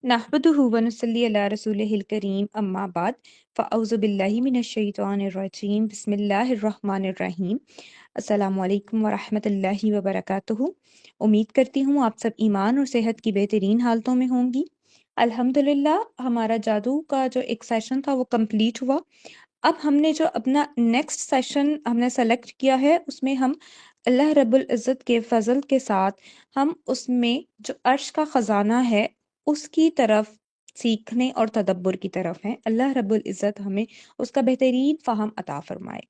नहमदुहु व नुसल्ली अला रसूलिहिल करीम अम्मा बाद फ़अऊज़ु बिल्लाहि मिनश शैतानिर रजीम बिस्मिल्लाहिर रहमानिर रहीम अस्सलामु अलैकुम व रहमतुल्लाहि व बरकातुहू। उम्मीद करती हूँ आप सब ईमान और सेहत की बेहतरीन हालतों में होंगी। अल्हम्दुलिल्लाह हमारा जादू का जो एक सेशन था वो कंप्लीट हुआ। अब हमने जो अपना नेक्स्ट सेशन हमने सेलेक्ट किया है उसमें हम अल्लाह रब्बुल इज़्ज़त के फजल के साथ हम उसमें जो अर्श का ख़जाना है उसकी तरफ सीखने और तदब्बर की तरफ हैं। अल्लाह रब्बुल इज़्ज़त हमें उसका बेहतरीन फ़हम अता फ़रमाए।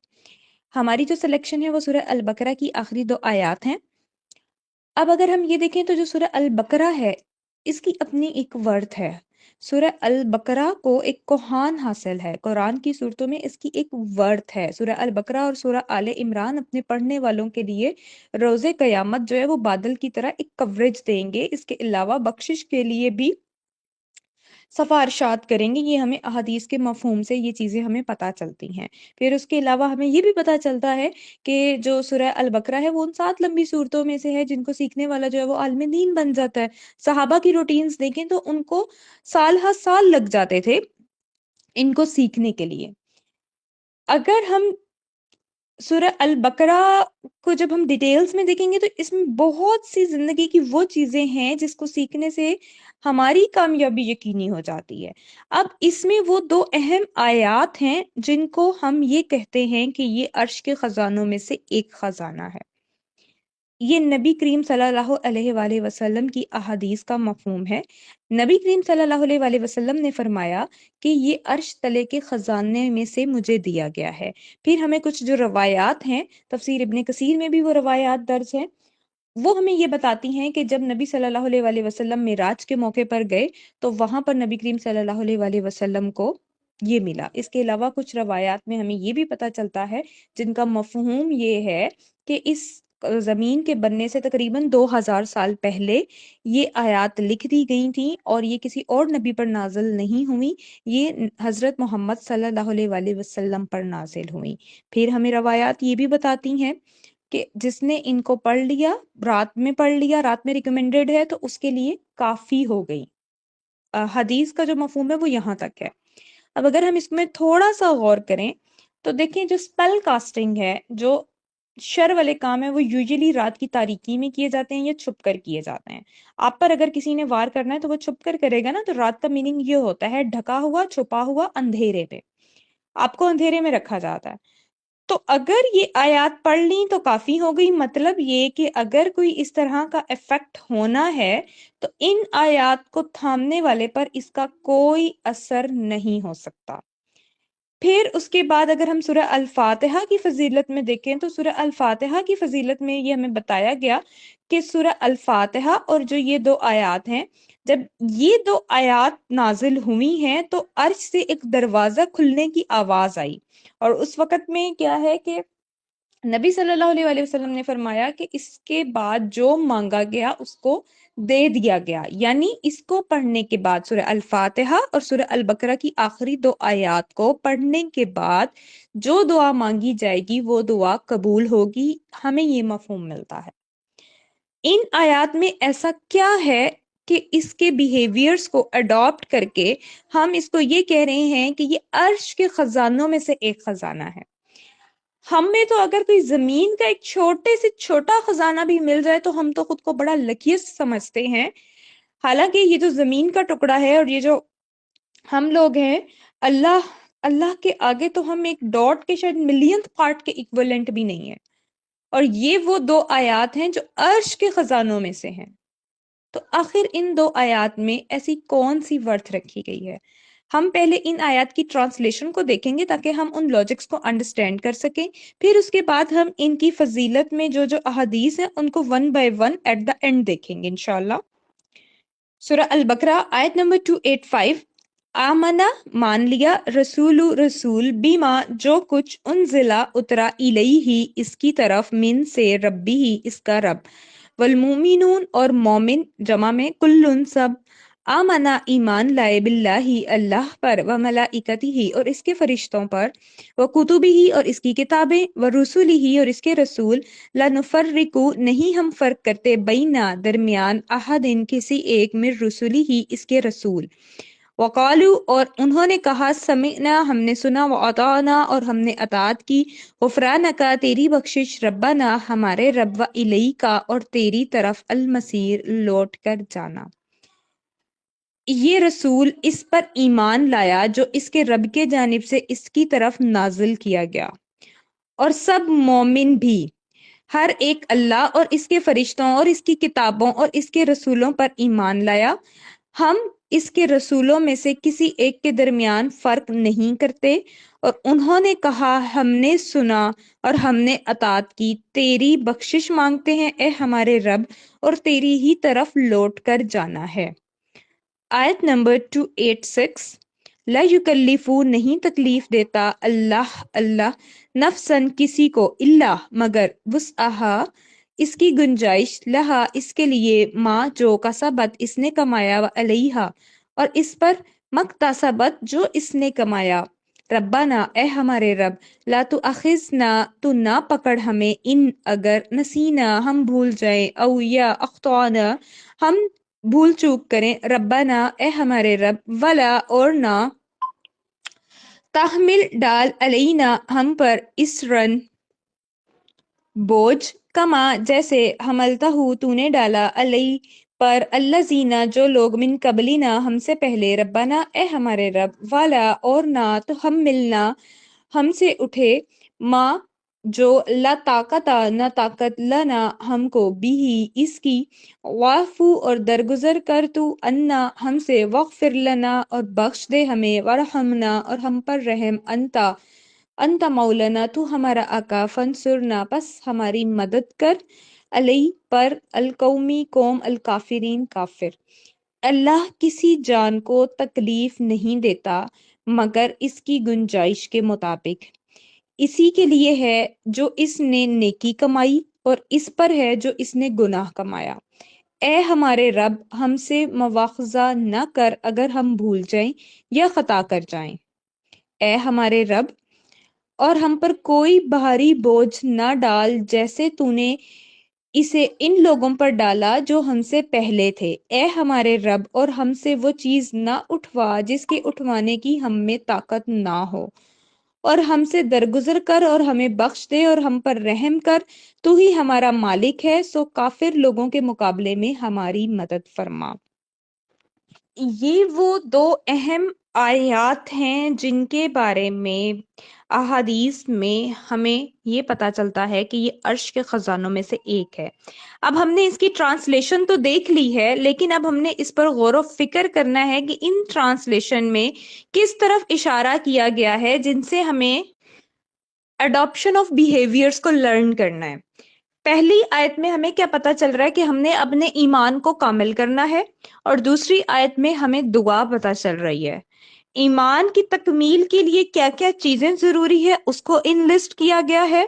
हमारी जो सिलेक्शन है वो सूरह अल बकरा की आखिरी 2 आयत हैं। अब अगर हम ये देखें तो जो सूरह अल बकरा है इसकी अपनी एक वर्थ है। सूरह अल बकरा को एक कोहान हासिल है, कुरान की सूरतों में इसकी एक वर्थ है। सूरह अल बकरा और सूरह आले इमरान अपने पढ़ने वालों के लिए रोज़े क़यामत जो है वो बादल की तरह एक कवरेज देंगे। इसके अलावा बख्शिश के लिए भी सफ़ारशात करेंगे। ये हमें अहादीस के मफ़हूम से ये चीज़ें हमें पता चलती हैं। फिर उसके अलावा हमें ये भी पता चलता है कि जो सूरह अल बकरा है वो उन 7 लंबी सूरतों में से है जिनको सीखने वाला जो है वो आलिम दीन बन जाता है। सहाबा की रूटीन्स देखें तो उनको साल हर साल लग जाते थे इनको सीखने के लिए। अगर हम सूरह अल बकरा को जब हम डिटेल्स में देखेंगे तो इसमें बहुत सी जिंदगी की वो चीजें हैं जिसको सीखने से हमारी कामयाबी यकीनी हो जाती है। अब इसमें वो 2 अहम आयात हैं जिनको हम ये कहते हैं कि ये अर्श के खजानों में से एक खजाना है। ये नबी करीम सल्लल्लाहु अलैहि वसल्लम की अहादीस का मफहूम है। नबी करीम सल्लल्लाहु अलैहि वसल्लम ने फरमाया कि ये अर्श तले के ख़जाने में से मुझे दिया गया है। फिर हमें कुछ जो रवायात हैं, तफसीर इब्न कसीर में भी वो रवायात दर्ज हैं, वो हमें ये बताती हैं कि जब नबी सल्लल्लाहु अलैहि वसल्लम मिराज के मौके पर गए तो वहां पर नबी करीम सल्लल्लाहु अलैहि वसल्लम को ये मिला। इसके अलावा कुछ रवायात में हमें ये भी पता चलता है जिनका मफहूम ये है कि इस ज़मीन के बनने से तकरीबन 2000 साल पहले ये आयत लिख दी गई थी और ये किसी और नबी पर नाजिल नहीं हुई, ये हज़रत मोहम्मद सल्लल्लाहु अलैहि वसल्लम पर नाजिल हुई। फिर हमें रवायात ये भी बताती हैं कि जिसने इनको पढ़ लिया, रात में रिकमेंडेड है तो उसके लिए काफ़ी हो गई। हदीस का जो मफहूम है वो यहाँ तक है। अब अगर हम इसमें थोड़ा सा गौर करें तो देखें जो स्पेल कास्टिंग है, जो शर वाले काम है वो यूजुअली रात की तारीकी में किए जाते हैं या छुप कर किए जाते हैं। आप पर अगर किसी ने वार करना है तो वो छुप कर करेगा ना, तो रात का मीनिंग ये होता है ढका हुआ, छुपा हुआ, अंधेरे में। आपको अंधेरे में रखा जाता है। तो अगर ये आयत पढ़ ली तो काफी हो गई। मतलब ये कि अगर कोई इस तरह का इफेक्ट होना है तो इन आयत को थामने वाले पर इसका कोई असर नहीं हो सकता। फिर उसके बाद अगर हम सूरह अल फातिहा की फजीलत में देखें तो सूरह अल फातिहा की फजीलत में ये हमें बताया गया कि सूरह अल फातिहा और जो ये 2 आयत हैं, जब ये 2 आयत नाजिल हुई हैं तो अर्श से एक दरवाजा खुलने की आवाज आई। और उस वक़्त में क्या है कि नबी सल्लल्लाहु अलैहि वसल्लम ने फरमाया कि इसके बाद जो मांगा गया उसको दे दिया गया। यानी इसको पढ़ने के बाद सूरह अल फातिहा और सूरह अल बकरा की आखिरी 2 आयत को पढ़ने के बाद जो दुआ मांगी जाएगी वो दुआ कबूल होगी। हमें ये मफहूम मिलता है। इन आयत में ऐसा क्या है कि इसके बिहेवियर्स को अडॉप्ट करके हम इसको ये कह रहे हैं कि ये अर्श के खजानों में से एक खजाना है। हमें तो अगर कोई जमीन का एक छोटे से छोटा खजाना भी मिल जाए तो हम तो खुद को बड़ा लकी समझते हैं। हालांकि ये जो जमीन का टुकड़ा है और ये जो हम लोग हैं, अल्लाह अल्लाह के आगे तो हम एक डॉट के शायद मिलियंथ पार्ट के इक्विवेलेंट भी नहीं है। और ये वो 2 आयत हैं जो अर्श के खजानों में से हैं। तो आखिर इन 2 आयत में ऐसी कौन सी वर्थ रखी गई है? हम पहले इन आयत की ट्रांसलेशन को देखेंगे ताकि हम उन लॉजिक्स को अंडरस्टैंड कर सकें। फिर उसके बाद हम इनकी फजीलत में जो जो अहादीस हैं उनको one by one at the end देखेंगे इंशाल्लाह। सूरह अल बकरा आयत नंबर 285। आमना मान लिया, रसूलु रसूल, बीमा जो कुछ, उन जिला उतरा, इलई ही इसकी तरफ, मिन से, रब्बी ही इसका रब, वल मोमिनून और मोमिन जमा में, कुल्लुन सब, آمنا ایمان لائے باللہ اللہ پر، و ملائکتہ اور اس کے فرشتوں پر، و کتبہ اور اس کی کتابیں، و رسولہ اور اس کے رسول، لا نفرقو نہیں ہم فرق کرتے، بینا درمیان، احدن کسی ایک، من رسولہ اس کے رسول، وقالو اور انہوں نے کہا، سمعنا ہم نے سنا، واطعنا اور ہم نے اطاعت کی، غفرانکا تیری بخشش، ربنا ہمارے رب، و الیکا اور تیری طرف، المصیر لوٹ کر جانا۔ یہ رسول اس پر ایمان لایا جو اس کے رب کے جانب سے اس کی طرف نازل کیا گیا، اور سب مومن بھی، ہر ایک اللہ اور اس کے فرشتوں اور اس کی کتابوں اور اس کے رسولوں پر ایمان لایا۔ ہم اس کے رسولوں میں سے کسی ایک کے درمیان فرق نہیں کرتے، اور انہوں نے کہا ہم نے سنا اور ہم نے اطاعت کی، تیری بخشش مانگتے ہیں اے ہمارے رب، اور تیری ہی طرف لوٹ کر جانا ہے۔ آیت نمبر 286، لا یکلفو نہیں تکلیف دیتا اللہ نفسن کسی کو، اللہ مگر، وسعہا اس کی گنجائش، لہا اس کے لیے، ما جو کسبت اس نے کمایا، و علیہا اور اس پر، مکتسبت جو اس نے کمایا۔ ربنا اے ہمارے رب، لا تؤاخذنا تو نہ پکڑ ہمیں، ان اگر، نسینا ہم بھول جائیں، او یا اخطانا ہم بھول چوک کریں، ربنا اے ہمارے رب، ولا اور نہ، تحمل ڈال، علینا ہم پر، اسرن بوجھ، کما جیسے، حملتہ تو نے ڈالا، علی پر، الذین جو لوگ، من قبلنا ہم سے پہلے، ربنا اے ہمارے رب، والا اور نہ، تو ہم ملنا ہم سے اٹھے، ماں جو، لا طاقت نہ طاقت، لنا ہم کو، بھی اس کی، واعفو اور درگزر کر تو، انا ہم سے، واغفر لنا اور بخش دے ہمیں، ورحمنا اور ہم پر رحم، انت مولانا تو ہمارا آقا، فانصرنا پس ہماری مدد کر، علی پر، القومی قوم، الکافرین کافر۔ اللہ کسی جان کو تکلیف نہیں دیتا مگر اس کی گنجائش کے مطابق، اسی کے لیے ہے جو اس نے نیکی کمائی، اور اس پر ہے جو اس نے گناہ کمایا۔ اے ہمارے رب ہم سے مواخذہ نہ کر اگر ہم بھول جائیں یا خطا کر جائیں، اے ہمارے رب، اور ہم پر کوئی بھاری بوجھ نہ ڈال جیسے تو نے اسے ان لوگوں پر ڈالا جو ہم سے پہلے تھے، اے ہمارے رب، اور ہم سے وہ چیز نہ اٹھوا جس کے اٹھوانے کی ہم میں طاقت نہ ہو، اور ہم سے درگزر کر اور ہمیں بخش دے اور ہم پر رحم کر، تو ہی ہمارا مالک ہے، سو کافر لوگوں کے مقابلے میں ہماری مدد فرما۔ یہ وہ دو اہم آیات ہیں جن کے بارے میں احادیث میں ہمیں یہ پتا چلتا ہے کہ یہ عرش کے خزانوں میں سے ایک ہے۔ اب ہم نے اس کی ٹرانسلیشن تو دیکھ لی ہے، لیکن اب ہم نے اس پر غور و فکر کرنا ہے کہ ان ٹرانسلیشن میں کس طرف اشارہ کیا گیا ہے جن سے ہمیں اڈاپشن آف بیہیویئرس کو لرن کرنا ہے۔ پہلی آیت میں ہمیں کیا پتا چل رہا ہے کہ ہم نے اپنے ایمان کو کامل کرنا ہے، اور دوسری آیت میں ہمیں دعا پتا چل رہی ہے۔ ایمان کی تکمیل کے لیے کیا کیا چیزیں ضروری ہے اس کو ان لسٹ کیا گیا ہے،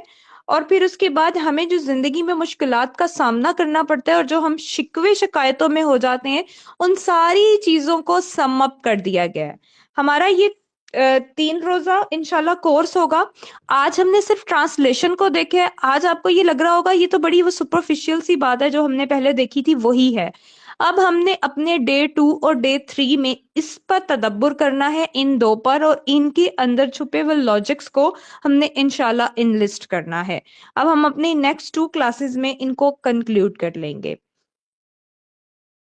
اور پھر اس کے بعد ہمیں جو زندگی میں مشکلات کا سامنا کرنا پڑتا ہے اور جو ہم شکوے شکایتوں میں ہو جاتے ہیں، ان ساری چیزوں کو سم اپ کر دیا گیا ہے۔ ہمارا یہ 3 روزہ انشاءاللہ کورس ہوگا۔ آج ہم نے صرف ٹرانسلیشن کو دیکھے، آج آپ کو یہ لگ رہا ہوگا یہ تو بڑی وہ سپرفیشل سی بات ہے جو ہم نے پہلے دیکھی تھی، وہی ہے۔ اب ہم نے اپنے ڈے 2 اور ڈے 3 میں اس پر تدبر کرنا ہے، ان دو پر، اور ان کے اندر چھپے ہوئے لاجکس کو ہم نے انشاءاللہ انلسٹ کرنا ہے۔ اب ہم اپنی نیکسٹ 2 کلاسز میں ان کو کنکلیوڈ کر لیں گے۔